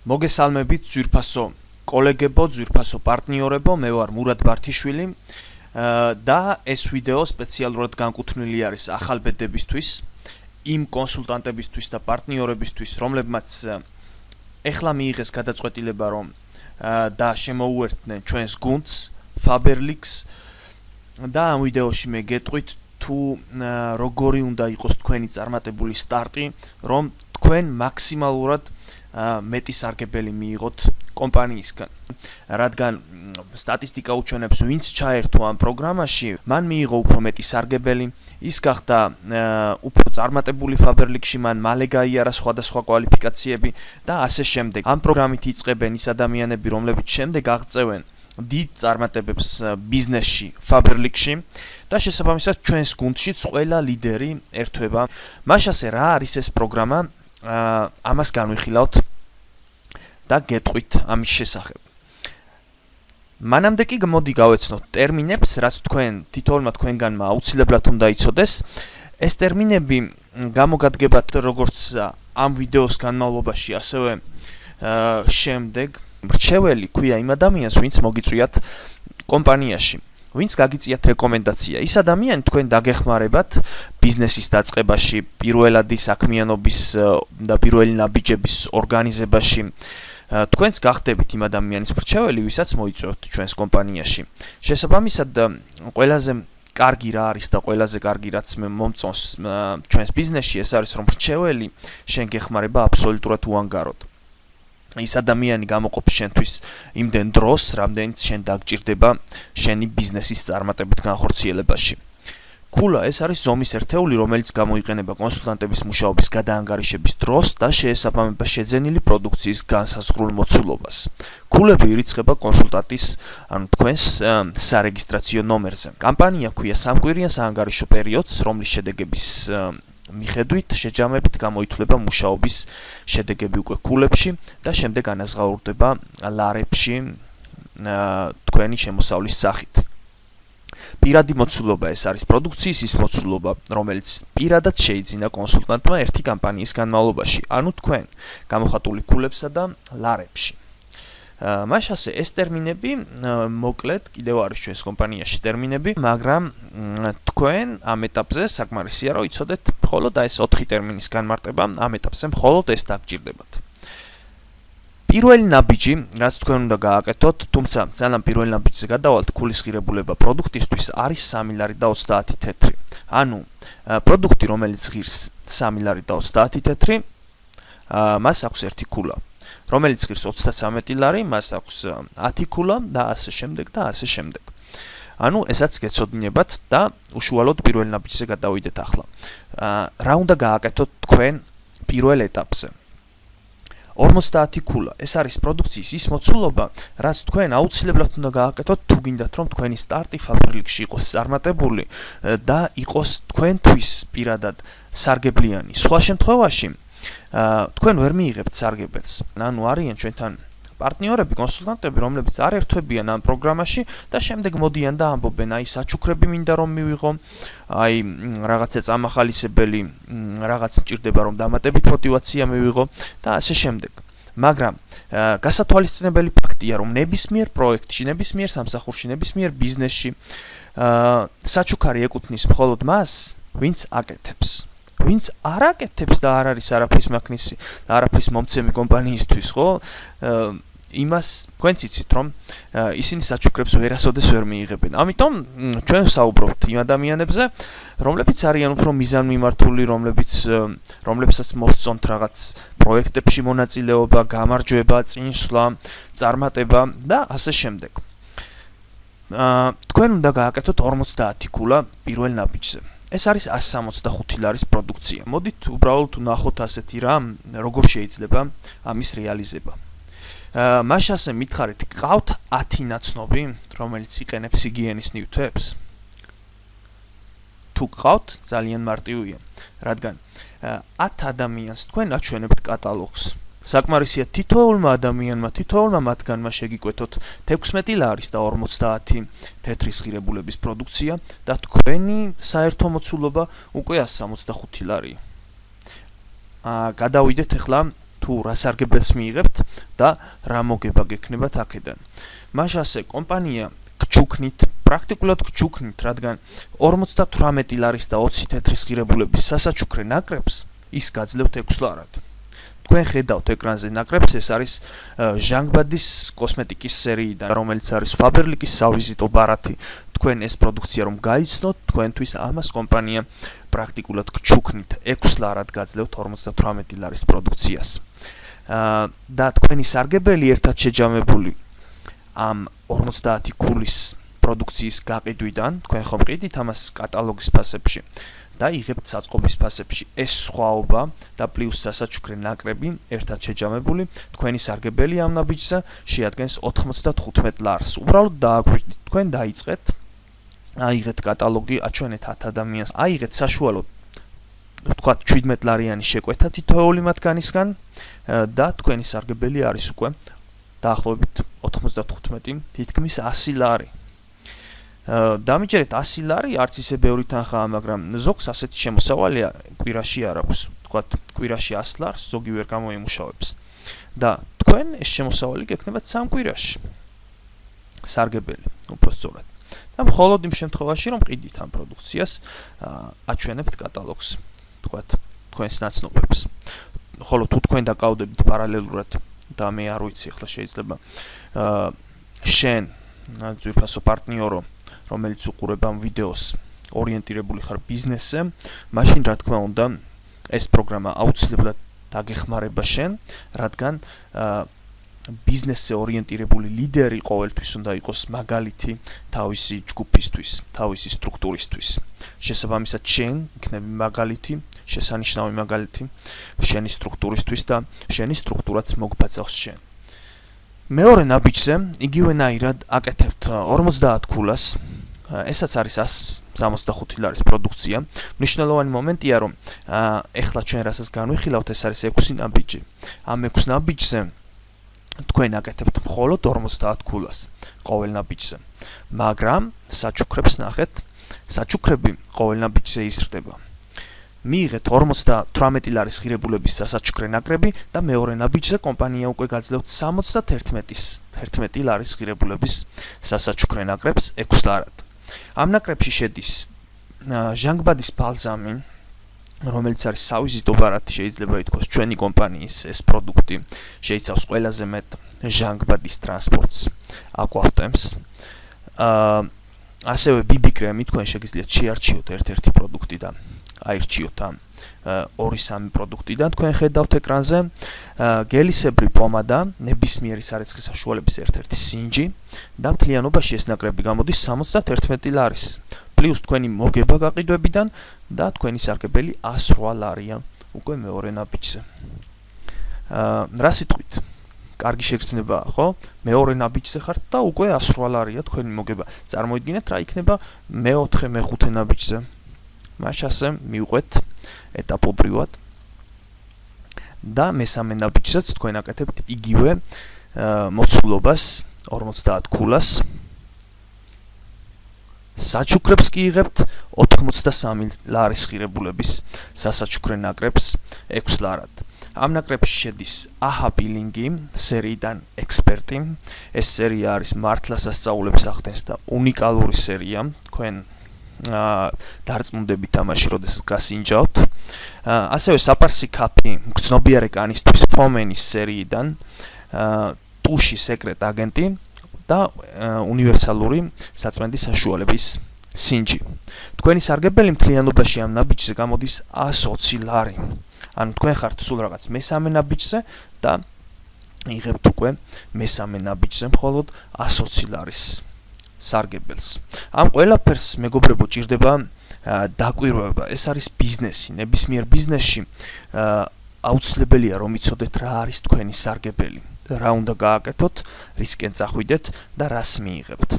მოგესალმებით ძვირფასო კოლეგებო, ძვირფასო პარტნიორებო, მე ვარ მურად ბართიშვილი და ეს ვიდეო სპეციალურად განკუთვნილი არის ახალბედებისთვის, იმ კონსულტანტებისთვის და პარტნიორებისთვის, რომლებმაც ეხლა მიიღეს გადაწყვეტილება, რომ და შემოუერთდნენ ჩვენს გუნდს Faberlic-ს და ამ ვიდეოში მე გეტყვით თუ როგორი უნდა იყოს თქვენი წარმატებული სტარტი, რომ თქვენ მაქსიმალურად მეტი სარგებელი მიიღოთ კომპანიისგან. რადგან სტატისტიკა უჩვენებს, ვინც ჩაერთო ამ პროგრამაში, მან მიიღო უფრო მეტი სარგებელი, ის გახდა უფრო წარმატებული Faberlic-ში, მან მალე გაიარა სხვადასხვა კვალიფიკაციები და ასე შემდეგ. ამ პროგრამით იწყებენ ის ადამიანები, რომლებიც შემდეგ აღწევენ დიდ წარმატებებს ბიზნესში Faberlic-ში და შესაბამისად ჩვენს გუნდშიც ყველა ლიდერი ერთვება. მაშასე რა არის ეს პროგრამა? ამას განვიხილავთ და გეტყვით ამის შესახებ. მანამდე კი მოდი გავეცნოთ ტერმინებს, რაც თითოეულმა თქვენგანმა აუცილებლად უნდა იცოდეს. ეს ტერმინები გამოგადგებათ როგორც ამ ვიდეოს განმავლობაში, ასევე შემდეგ. მრჩეველი ქვია იმ ადამიანს, ვინც მოგიწვიათ კომპანიაში, ვინც გაგიწიათ რეკომენდაცია. ის ადამიანი თქვენ დაგეხმარებათ ბიზნესის დაწყებაში, პირველადი საქმიანობის და პირველი ნაბიჯების ორგანიზებაში. თქვენც გახდებით იმ ადამიანის მრჩეველი, ვისაც მოიწვევთ ჩვენს კომპანიაში. შესაბამისად, ყველაზე კარგი რა არის და ყველაზე კარგი რაც მე მომწონს ჩვენს ბიზნესში, ეს არის რომ მრჩეველი შენ გეხმარება აბსოლუტურად უანგაროდ. ის ადამიანი გამოყოფს შენთვის იმდენ დროს, რამდენიც შენ დაგჭირდება შენი ბიზნესის წარმატებით განხორციელებაში. ქულა ეს არის ზომის ერთეული, რომელიც გამოიყენება კონსულტანტების მუშაობის გადაანგარიშების დროს და შეესაბამება შეძენილი პროდუქციის განსაზღვრულ მოცულობას. ქულები ირიცხება კონსულტანტის, ანუ თქვენს სარეგისტრაციო ნომერზე. კამპანია ქვია სამკვირიან საანგარიშო პერიოდს, რომლის შედეგების მიხედვით შეჯამებით გამოითვლება მუშაობის შედეგები უკვე ქულებში და შემდეგ ანაზღაურდება ლარებში თქვენი შემოსავლის სახით. პირადი მოცულობა ეს არის პროდუქციის ის მოცულობა, რომელიც პირადად შეიძინა კონსულტანტმა ერთი კამპანიის განმავლობაში, ანუ თქვენ გამოხატული ქულებსა და ლარებში. მაშასე ეს ტერმინები მოკლედ კიდევ არის ჩვენს კომპანიაში ტერმინები, მაგრამ თქვენ ამ ეტაპზე საკმარისია რომ იცოდეთ მხოლოდ ეს 4 ტერმინის განმარტება, ამ ეტაპზე მხოლოდ ეს დაგჭირდებათ. პირველი ნაბიჯი, რაც თქვენ უნდა გააკეთოთ, თუმცა ძალიან პირველი ნაბიჯზე გადავალთ, ქულის ღირებულება პროდუქტისთვის არის 3 ლარი და 30 თეთრი. ანუ პროდუქტი, რომელიც ღირს 3 ლარი და 30 თეთრი, მას აქვს ერთი ქულა. რომელიც ღირს 33 ლარი, მას აქვს 10 ქულა და ასე შემდეგ და ასე შემდეგ. ანუ ესაც გეცოდინებათ და უშუალოდ პირველ ნაბიჯზე გადავიდეთ ახლა. რა უნდა გააკეთოთ თქვენ პირველ ეტაპზე? 50 ქულა. ეს არის პროდუქციის ის მოცულობა, რაც თქვენ აუცილებლად უნდა გააკეთოთ, თუ გინდათ რომ თქვენი სტარტი Faberlic-ში იყოს წარმატებული და იყოს თქვენთვის პირადად სარგებლიანი. სხვა შემთხვევაში თქვენ ვერ მიიღებთ სარგებელს. ანუ არიან ჩვენთან პარტნიორები, კონსულტანტები, რომლებიც არ ერთვებიან ამ პროგრამაში და შემდეგ მოდიან და ამბობენ, აი საჩუქრები მინდა რომ მივიღო, აი რაღაცა წამახალისებელი, რაღაც მჭირდება რომ დამატებით мотиваცია მივიღო და ასე შემდეგ. მაგრამ გასათვალისწინებელი ფაქტია, რომ ნებისმიერ პროექტში, ნებისმიერ სამსახურში, ნებისმიერ ბიზნესში საჩუქარი ეკუთვნის მხოლოდ მას, ვინც აკეთებს. ვინც არ აკეთებს და არ არის არაფრის მაქნისი, არაფრის მომცემი კომპანიისთვის, ხო? იმას თქვენც იცით, რომ ისინი საჩუქრებს ვერასოდეს ვერ მიიღებენ. ამიტომ ჩვენ ვსაუბრობთ იმ ადამიანებზე, რომლებიც არიან უფრო მიზანმიმართული, რომლებსაც მოსწონთ რაღაც პროექტებში მონაწილეობა, გამარჯვება, წინსვლა, წარმატება და ასე შემდეგ. თქვენ უნდა გააკეთოთ 50 ქულა პირველ ნაბიჯზე. ეს არის 165 ლარის პროდუქცია. მოდით უბრალოდ ვნახოთ ასეთი რამ, როგორ შეიძლება ამის რეალიზება. მაშასე მითხარით, გყავთ 10 ნაცნობი, რომელიც იყენებს ჰიგიენის ნივთებს? თუ გყავთ, ძალიან მარტივია, რადგან 10 ადამიანს თქვენ აჩვენებთ კატალოგს. საკმარისია თითოეულმა ადამიანმა, თითოეულმა მათგანმა შეგიკვეთოთ 16 ლარის და 50 თეთრის ღირებულების პროდუქცია და თქვენი საერთო მოცულობა უკვე 165 ლარია. გადავიდეთ ახლა თუ რა სარგებელს მიიღებთ და რა მოგება გექნებათ აქედან. მაშ ასე კომპანია გჩუქნით, პრაქტიკულად გჩუქნით, რადგან 58 ლარის და 20 თეთრის ღირებულების სასაჩუქრე ნაკრებს ის გაძლევთ 6 ლარად. თქვენ ხედავთ ეკრანზე ნაკრებს, ეს არის ჟანგბადის კოსმეტიკის სერიიდან, რომელიც არის Faberlic-ის სავიზიტო ბარათი. თქვენ ეს პროდუქცია რომ გაიცნოთ, თქვენთვის ამას კომპანია პრაქტიკულად გჩუქნით 6 ლარად გაძლევთ 58 ლარის პროდუქციას. და თქვენი სარგებელი ერთად შეჯამებული ამ 50 ქულის პროდუქციის გაყიდვიდან, თქვენ ხომ ყიდით ამას კატალოგის ფასებში და იღებთ საწყობის ფასებში. ეს სხვაობა და პლუს სასაჩუქრე ნაკრები ერთად შეჯამებული, თქვენი სარგებელი ამ ნაბიჯზე შეადგენს 95 ლარს. უბრალოდ დააგვირდით, თქვენ დაიწყეთ, აიღეთ კატალოგი, აჩვენეთ 10 ადამიანს, აიღეთ საშუალოდ თქვათ 17 ლარიანი შეკვეთა თითოეული მათგანისგან და თქვენი სარგებელი არის უკვე დაახლოებით 95, თითქმის 100 ლარი. დამიჯერეთ 100 ლარი, არც ისე ბევრი თანხაა, მაგრამ ზოგს ასეთი შემოსავალია კვირაში არ აქვს. თქვათ კვირაში 100 ლარს ზოგი ვერ გამოიმუშავებს. და თქვენ ეს შემოსავალი გექნებათ 3 კვირაში. სარგებელი, უფრო სწორად. და მხოლოდ იმ შემთხვევაში, რომ ყიდით ამ პროდუქციას, აჩვენებთ კატალოგს, თქვათ თქვენს ნაცნობებს. ხოლო თუ თქვენ დაკავდებით პარალელურად და მე არ ვიცი, ახლა შეიძლება შენ ძვირფასო პარტნიორო, რომელიც უყურებ ამ ვიდეოს, ორიენტირებული ხარ ბიზნესზე, მაშინ რა თქმა უნდა ეს პროგრამა აუცილებლად დაგეხმარება შენ, რადგან ბიზნესზე ორიენტირებული ლიდერი ყოველთვის უნდა იყოს მაგალითი თავისი ჯგუფისთვის, თავისი სტრუქტურისთვის. შესაბამისად შენ იქნები მაგალითი, შესანიშნავი მაგალითი შენი სტრუქტურისთვის და შენი სტრუქტურაც მოგბაძავს შენ. მეორე ნაბიჯზე იგივენაირად აკეთებთ 50 ქულას, ესაც არის 165 ლარის პროდუქცია. მნიშვნელოვანი მომენტია, რომ ეხლა ჩვენ რასაც განვიხილავთ, ეს არის 6 ნაბიჯი. ამ 6 ნაბიჯზე თქვენ აკეთებთ მხოლოდ 50 ქულას ყოველ ნაბიჯზე. მაგრამ საჩუქრებს ნახეთ, საჩუქრები ყოველ ნაბიჯზე იზრდება. მიიღეთ 58 ლარის ღირებულების სასაჩუქრე ნაკრები და მეორე ნაბიჯზე კომპანია უკვე გაძლევთ 71 ლარის ღირებულების სასაჩუქრე ნაკრებს 6 ლარად. ამ ნაკრებში შედის ჟანგბადის ბალზამი, რომელიც არის სავიზიტო ბარათი, შეიძლება ითქვას ჩვენი კომპანიის ეს პროდუქტი შეიცავს ყველაზე მეტ ჟანგბადის ტრანსპორტს, აკვავტემს. ასევე BB კრემი, თქვენ შეგიძლიათ შეარჩიოთ ერთ-ერთი პროდუქტი და აირჩიოთ ამ 2-3 პროდუქტიდან, თქვენ ხედავთ ეკრანზე გელისებრი პომადა, ნებისმიერი სარეცხის საშუალების ერთ-ერთი სინჯი და მთლიანობაში ეს ნაკრები გამოდის 71 ლარის. პლუს თქვენი მოგება გაყიდვებიდან და თქვენი სარგებელი 108 ლარია უკვე მეორე ნაბიჯზე. რა სიტყვით? კარგი შეგრძნებაა, ხო? მეორე ნაბიჯზე ხართ და უკვე 108 ლარია თქვენი მოგება. წარმოიდგინეთ რა იქნება მეოთხე, მეხუთე ნაბიჯზე. მაშ ასე მივყვეთ ეტაპობრივად და მესამე ნაბიჯზეც თქვენ აკეთებთ იგივე მოცულობას 50 ქულას. საჩუქრებს კი იღებთ 83 ლარის ღირებულების სასაჩუქრე ნაკრებს 6 ლარად. ამ ნაკრებში შედის აჰა ბილინგი სერიიდან ექსპერტი. ეს სერია არის მართლა სასწაულებს ახდენს და უნიკალური სერია. თქვენ დარწმუნდებით ამაში, როდესაც გასინჯავთ. ასევე საპარსი კაფი მგრძნობიარე კანისთვის ფომენის სერიიდან, ტუში სეკრეტ აგენტი და უნივერსალური საწმენდის საშუალების სინჯი. თქვენი სარგებელი მთლიანობაში ამ ნაბიჯზე გამოდის 120 ლარი. ანუ თქვენ ხართ სულ რაღაც მესამე ნაბიჯზე და იღებთ უკვე მესამე ნაბიჯზე მხოლოდ 120 ლარის სარგებელს. ამ ყველაფერს მეგობრებო ჭირდება დაკვირვება. ეს არის ბიზნესი. ნებისმიერ ბიზნესში აუცილებელია რომ იცოდეთ რა არის თქვენი სარგებელი, რა უნდა გააკეთოთ, რისკენ წახვიდეთ და რას მიიღებთ.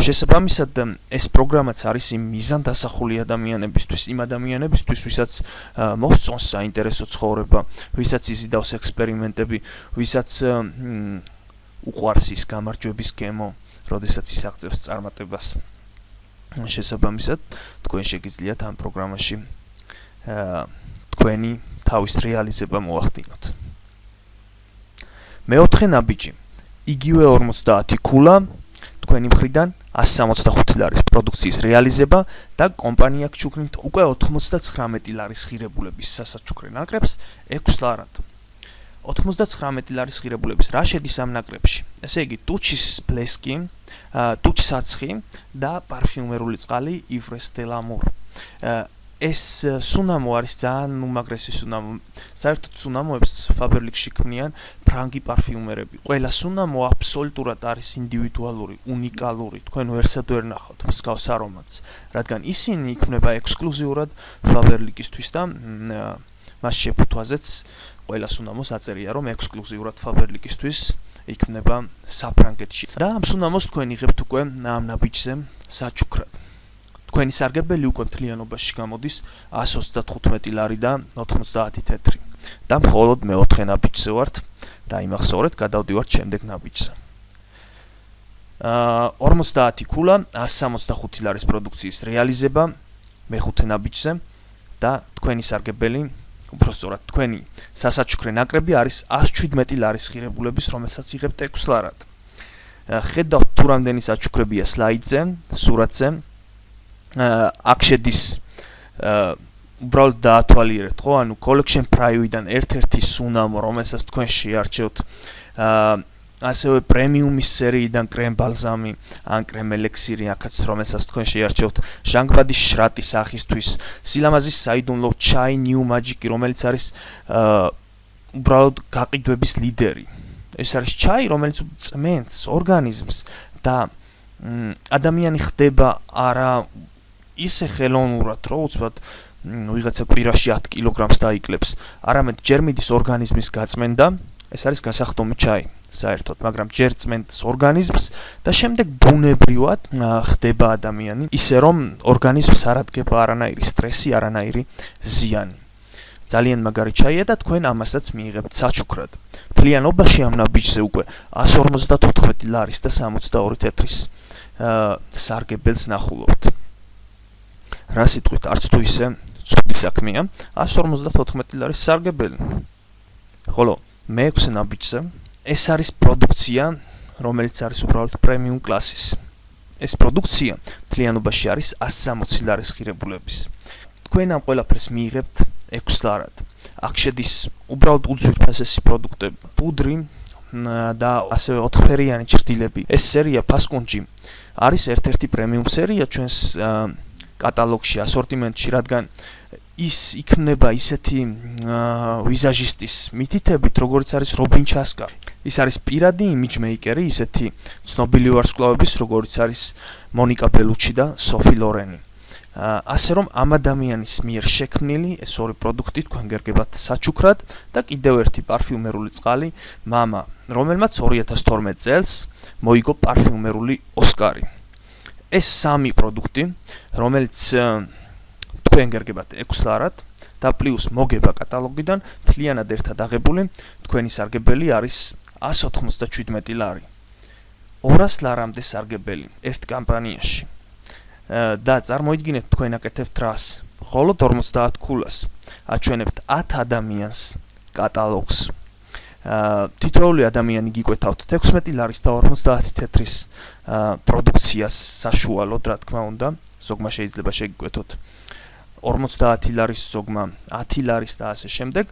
შესაბამისად ეს პროგრამაც არის იმ მიზანდასახული ადამიანებისთვის, იმ ადამიანებისთვის, ვისაც მოსწონს საინტერესო ცხოვრება, ვისაც იზიდავს ექსპერიმენტები, ვისაც უყვარს ის გამარჯვების გემო, როდესაც ის აღწევს წარმატებას. შესაბამისად თქვენ შეგიძლიათ ამ პროგრამაში თქვენი თავის რეალიზება მოახდინოთ. მეოთხე ნაბიჯი, იგივე 50 ქულა, თქვენი მხრიდან 165 ლარის პროდუქციის რეალიზება და კომპანია გჩუქნით უკვე 99 ლარის ღირებულების სასაჩუქრე ნაკრებს 6 ლარად. 99 ლარის ღირებულების რა შედის ამ ნაკრებში? ესე იგი, ტუჩის ბლესკი, ტუჩ საცხი და პარფიუმერული წყალი ივრეს დელამურ. ეს სუნამო არის ძალიან უმაგრესი სუნამო. საერთოდ სუნამოებს ფაბერლიქსში ქმნიან ფრანგი პარფიუმერები. ყველა სუნამო აბსოლუტურად არის ინდივიდუალური, უნიკალური. თქვენ ვერსად ვერ ნახავთ მსგავს არომატს, რადგან ისინი იქმნება ექსკლუზიურად ფაბერლიკისთვის და მას შეფუთვაზეც ყველა სუნამოს აწერია, რომ ექსკლუზიურად ფაბერლიკისთვის იქმნება საფრანგეთში. და ამ სუნამოს თქვენ იღებთ უკვე ამ ნაბიჯზე საჩუქრად. თქვენი სარგებელი უკვე მთლიანობაში გამოდის 135 ლარი და 90 თეთრი. და მხოლოდ მეოთხე ნაბიჯზე ვართ და იმახსოვრეთ, გადავდივართ შემდეგ ნაბიჯზე. 50 ქულა, 165 ლარის პროდუქციის რეალიზება მეხუთე ნაბიჯზე და თქვენი სარგებელი, უბრალოდ თქვენი სასაჩუქრე ნაკრები არის 117 ლარის ღირებულების, რომელსაც იღებთ 6 ლარად. ხედავთ თუ რამდენი საჩუქრებია სლაიდზე, სურათზე. აქ შედის უბრალოდ დაათვალიერეთ, ხო? ანუ collection prime-დან ერთ-ერთი სუნამო, რომელსაც თქვენ შეარჩევთ, ასევე პრემიუმის სერიიდან კრემ ბალზამი, ან კრემ ელექსირი, აქაც რომელსაც თქვენ შეარჩევთ, ჟანგბადის შრატი სახისთვის, სილამაზის საიდუმლო ჩაი ნიუ მაჯიკი, რომელიც არის უბრალოდ გაყიდვების ლიდერი. ეს არის ჩაი, რომელიც წმენდს ორგანიზმს და ადამიანი ხდება არა ისე ხელოვნურად, რომ უცბად ვიღაცა კვირაში 10 კილოგრამს დაიკლებს, არამედ ჯერ მიდის ორგანიზმის გაწმენდა, ეს არის გასახდომი ჩაი, საერთოდ, მაგრამ ჯერ წმენდს ორგანიზმს და შემდეგ ბუნებრივად ხდება ადამიანი, ისე რომ ორგანიზმს არ ადგება არანაირი სტრესი, არანაირი ზიანი. ძალიან მაგარი ჩაია და თქვენ ამასაც მიიღებთ საჩუქრად. მთლიანობაში ამ ნაბიჯზე უკვე 154 ლარის და 62 თეთრის სარგებელს ნახულობთ. რა სიტყვით, არც თუ ისე ცუდი საქმეა, 154 ლარის სარგებელი. ხოლო მეექვსე ნაბიჯზე ეს არის პროდუქცია, რომელიც არის უბრალოდ პრემიუმ კლასის. ეს პროდუქცია მთლიანობაში არის 160 ლარის ღირებულების. თქვენ ამ ყველაფერს მიიღებთ 6 ლარად. აქ შედის უბრალოდ უძვირფასესი პროდუქტები, პუდრი და ასევე 4-ფერიანი ჭრდილები. ეს სერია ფასკუნჯი არის ერთ-ერთი პრემიუმ სერია ჩვენს კატალოგში, ასორტიმენტში, რადგან ის იქნება ისეთი ვიზაჟისტის მითითებით, როგორც არის რობინ ჩასკა. ის არის პირადი იმიჯმეიკერი, ისეთი ცნობილი ვარსკვლავების, როგორც არის მონიკა ბელუჩი და სოფი ლორენი. ასე რომ ამ ადამიანის მიერ შექმნილი ეს ორი პროდუქტი თქვენ გერგებათ საჩუქრად და კიდევ ერთი პარფიუმერული წყალი მამა, რომელმაც 2012 წელს მოიგო პარფიუმერული ოსკარი. ეს სამი პროდუქტი, რომელიც თქვენ გერგებათ 6 ლარად და პლუს მოგება კატალოგიდან, მთლიანად ერთად აღებული, თქვენი სარგებელი არის 197 ლარი. 200 ლარამდე სარგებელი ერთ კამპანიაში. და წარმოიდგინეთ თქვენ აკეთებთ რას, მხოლოდ 50 ქულას, აჩვენებთ 10 ადამიანს კატალოგს. თითოეული ადამიანი გიკვეთავთ 16 ლარის და 50 თეთრის პროდუქციას საშუალოდ, რა თქმა უნდა, ზოგმა შეიძლება შეგიკვეთოთ 50 ლარის, ზოგმა 10 ლარის და ასე შემდეგ,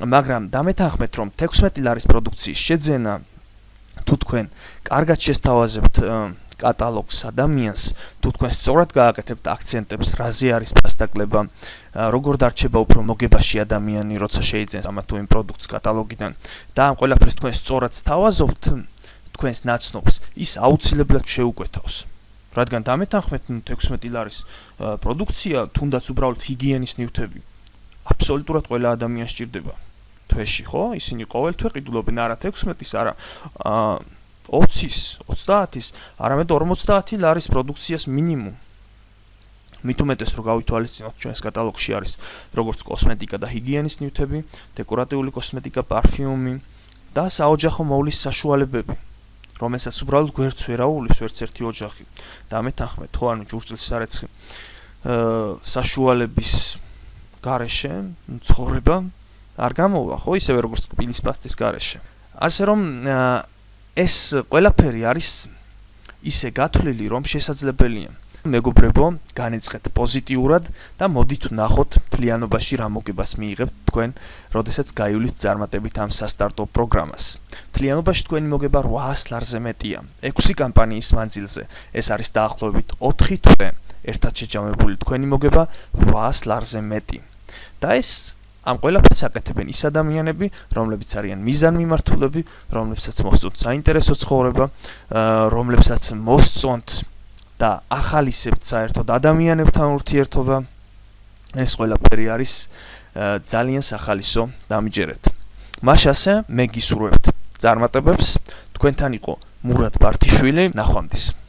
მაგრამ დამეთანხმეთ, რომ 16 ლარის პროდუქციის შეძენა, თუ თქვენ კარგად შესთავაზებთ კატალოგს ადამიანს, თუ თქვენ სწორად გააკეთებთ აქცენტებს, რაზე არის ფასდაკლება, როგორ დარჩება უფრო მოგებაში ადამიანი, როცა შეიძენს ამ თუ იმ პროდუქტს კატალოგიდან და ამ ყველაფერს თქვენ სწორად სთავაზობთ თქვენს ნაცნობს, ის აუცილებლად შეუკვეთავს. რადგან დამეთანხმეთ 16 ლარის პროდუქცია, თუნდაც უბრალოდ ჰიგიენის ნივთები, აბსოლუტურად ყველა ადამიანს სჭირდება. თვეში, ხო? ისინი ყოველ თვე ყიდულობენ არა 16-ის, არა 20-ის, 30-ის, არამედ 50 ლარის პროდუქციას მინიმუმ. მით უმეტეს რომ გავითვალისწინოთ ჩვენს კატალოგში არის როგორც კოსმეტიკა და ჰიგიენის ნივთები, დეკორატიული კოსმეტიკა, პარფიუმი და საოჯახო მოვლის საშუალებები, რომელსაც უბრალოდ გვერდს ვერ აუვლის ვერც ერთი ოჯახი. დამეთანხმეთ, ხო, ანუ ჭურჭლის სარეცხი საშუალების გარეშე ცხოვრება არ გამოვა, ხო, ისევე როგორც კბილის პასტის გარეშე. ასე რომ ეს ყველაფერი არის ისე გათვლილი, რომ შესაძლებელია. მეგობრებო, განეწყეთ პოზიტიურად და მოდით ვნახოთ მთლიანობაში რა მოგებას მიიღებთ თქვენ, როდესაც გაივლით წარმატებით ამ სასტარტო პროგრამას. მთლიანობაში თქვენი მოგება 800 ლარზე მეტია. 6 კამპანიის მანძილზე ეს არის დაახლოებით 4 თვე. ერთად შეჯამებული თქვენი მოგება 800 ლარზე მეტი. და ეს ამ ყველაფერს აკეთებენ ის ადამიანები, რომლებიც არიან მიზანმიმართულები, რომლებსაც მოსწონთ საინტერესო ცხოვრება, რომლებსაც მოსწონთ და ახალისებთ საერთოდ ადამიანებთან ურთიერთობა. ეს ყველაფერი არის ძალიან სახალისო დამიჯერეთ. მაშასე მე გისურვებთ წარმატებებს. თქვენთან იყო მურად ბართიშვილი. ნახვამდის.